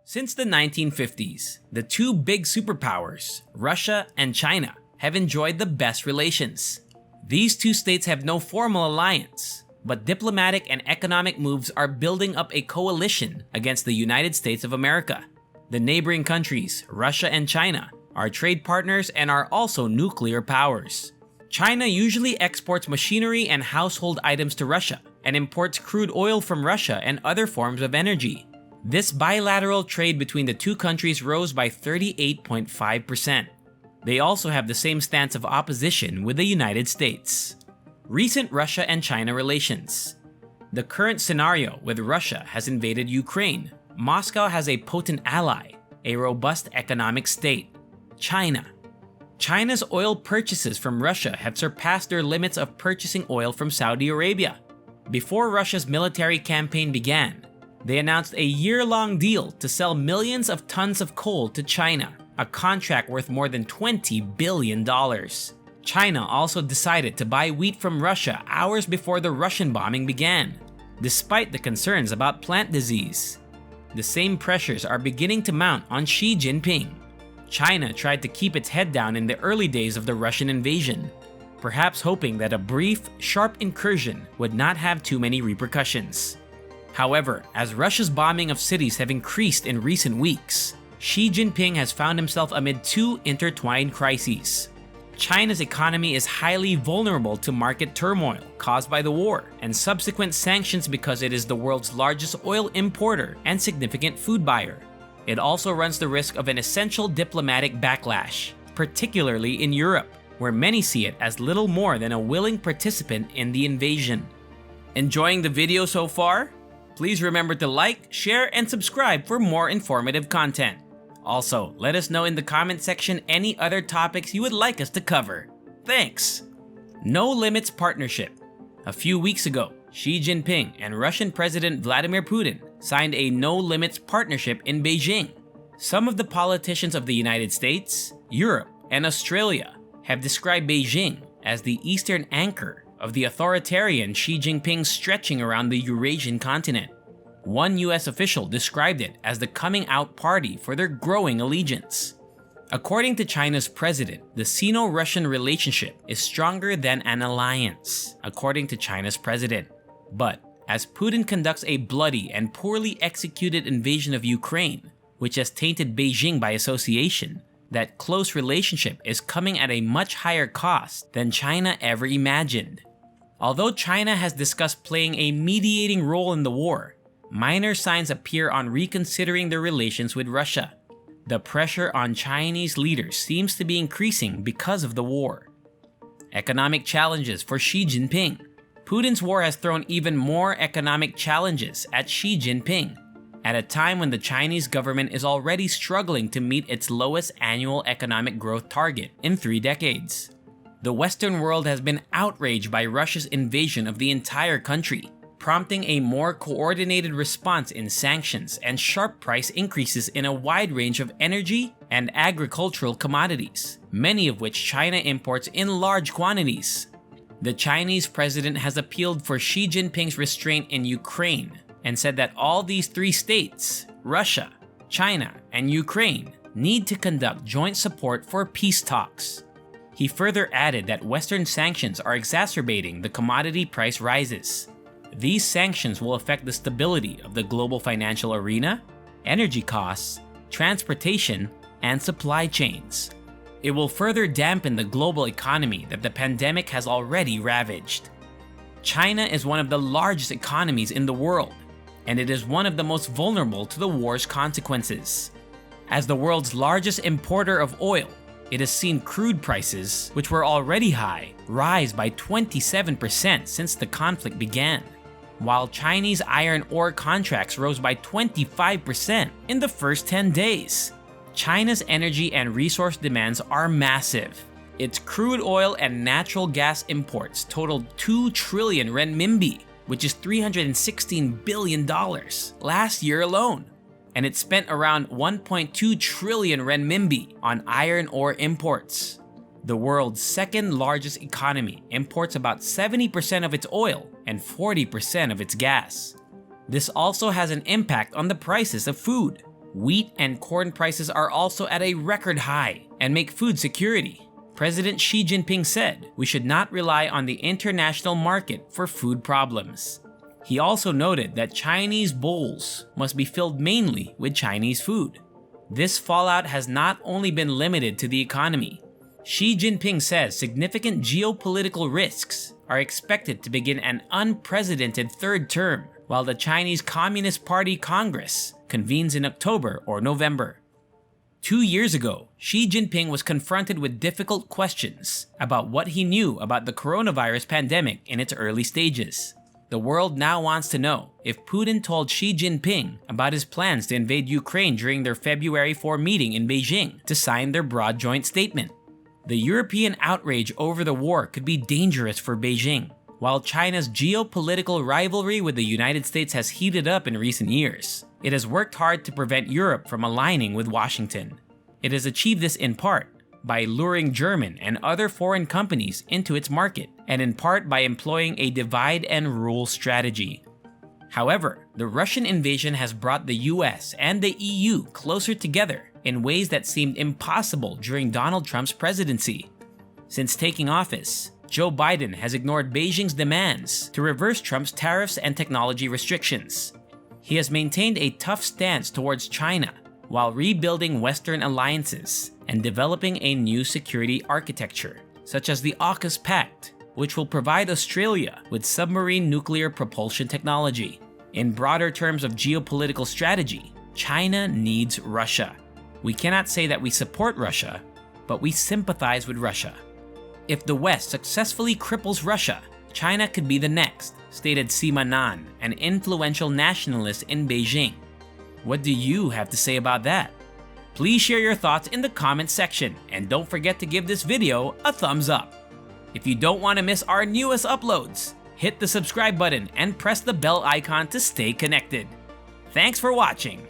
Since the 1950s, the two big superpowers, Russia and China, have enjoyed the best relations. These two states have no formal alliance, but diplomatic and economic moves are building up a coalition against the United States of America. The neighboring countries, Russia and China, are trade partners and are also nuclear powers. China usually exports machinery and household items to Russia and imports crude oil from Russia and other forms of energy. This bilateral trade between the two countries rose by 38.5%. They also have the same stance of opposition with the United States. Recent Russia and China relations. The current scenario with Russia has invaded Ukraine. Moscow has a potent ally, a robust economic state, China. China's oil purchases from Russia have surpassed their limits of purchasing oil from Saudi Arabia. Before Russia's military campaign began, they announced a year-long deal to sell millions of tons of coal to China, a contract worth more than $20 billion. China also decided to buy wheat from Russia hours before the Russian bombing began, despite the concerns about plant disease. The same pressures are beginning to mount on Xi Jinping. China tried to keep its head down in the early days of the Russian invasion, perhaps hoping that a brief, sharp incursion would not have too many repercussions. However, as Russia's bombing of cities have increased in recent weeks, Xi Jinping has found himself amid two intertwined crises. China's economy is highly vulnerable to market turmoil caused by the war and subsequent sanctions because it is the world's largest oil importer and significant food buyer. It also runs the risk of an essential diplomatic backlash, particularly in Europe, where many see it as little more than a willing participant in the invasion. Enjoying the video so far? Please remember to like, share, and subscribe for more informative content. Also, let us know in the comment section any other topics you would like us to cover. Thanks! No Limits Partnership. A few weeks ago, Xi Jinping and Russian President Vladimir Putin signed a No Limits Partnership in Beijing. Some of the politicians of the United States, Europe, and Australia have described Beijing as the eastern anchor of the authoritarian Xi Jinping stretching around the Eurasian continent. One US official described it as the coming out party for their growing allegiance. According to China's president, the Sino-Russian relationship is stronger than an alliance, according to China's president. But as Putin conducts a bloody and poorly executed invasion of Ukraine, which has tainted Beijing by association, that close relationship is coming at a much higher cost than China ever imagined. Although China has discussed playing a mediating role in the war, minor signs appear on reconsidering their relations with Russia. The pressure on Chinese leaders seems to be increasing because of the war. Economic challenges for Xi Jinping. Putin's war has thrown even more economic challenges at Xi Jinping, at a time when the Chinese government is already struggling to meet its lowest annual economic growth target in 3 decades. The Western world has been outraged by Russia's invasion of the entire country, prompting a more coordinated response in sanctions and sharp price increases in a wide range of energy and agricultural commodities, many of which China imports in large quantities. The Chinese president has appealed for Xi Jinping's restraint in Ukraine and said that all these 3 states, Russia, China, and Ukraine, need to conduct joint support for peace talks. He further added that Western sanctions are exacerbating the commodity price rises. These sanctions will affect the stability of the global financial arena, energy costs, transportation, and supply chains. It will further dampen the global economy that the pandemic has already ravaged. China is one of the largest economies in the world, and it is one of the most vulnerable to the war's consequences. As the world's largest importer of oil, it has seen crude prices, which were already high, rise by 27% since the conflict began, while Chinese iron ore contracts rose by 25% in the first 10 days. China's energy and resource demands are massive. Its crude oil and natural gas imports totaled 2 trillion renminbi, which is $316 billion, last year alone. And it spent around 1.2 trillion renminbi on iron ore imports. The world's second largest economy imports about 70% of its oil and 40% of its gas. This also has an impact on the prices of food. Wheat and corn prices are also at a record high and make food security. President Xi Jinping said we should not rely on the international market for food problems. He also noted that Chinese bowls must be filled mainly with Chinese food. This fallout has not only been limited to the economy. Xi Jinping says significant geopolitical risks are expected to begin an unprecedented third term while the Chinese Communist Party Congress convenes in October or November. 2 years ago, Xi Jinping was confronted with difficult questions about what he knew about the coronavirus pandemic in its early stages. The world now wants to know if Putin told Xi Jinping about his plans to invade Ukraine during their February 4 meeting in Beijing to sign their broad joint statement. The European outrage over the war could be dangerous for Beijing, while China's geopolitical rivalry with the United States has heated up in recent years. It has worked hard to prevent Europe from aligning with Washington. It has achieved this in part by luring German and other foreign companies into its market, and in part by employing a divide and rule strategy. However, the Russian invasion has brought the US and the EU closer together in ways that seemed impossible during Donald Trump's presidency. Since taking office, Joe Biden has ignored Beijing's demands to reverse Trump's tariffs and technology restrictions. He has maintained a tough stance towards China while rebuilding Western alliances and developing a new security architecture, such as the AUKUS Pact, which will provide Australia with submarine nuclear propulsion technology. In broader terms of geopolitical strategy, China needs Russia. We cannot say that we support Russia, but we sympathize with Russia. If the West successfully cripples Russia, China could be the next, stated Sima Nan, an influential nationalist in Beijing. What do you have to say about that? Please share your thoughts in the comments section, and don't forget to give this video a thumbs up. If you don't want to miss our newest uploads, hit the subscribe button and press the bell icon to stay connected. Thanks for watching.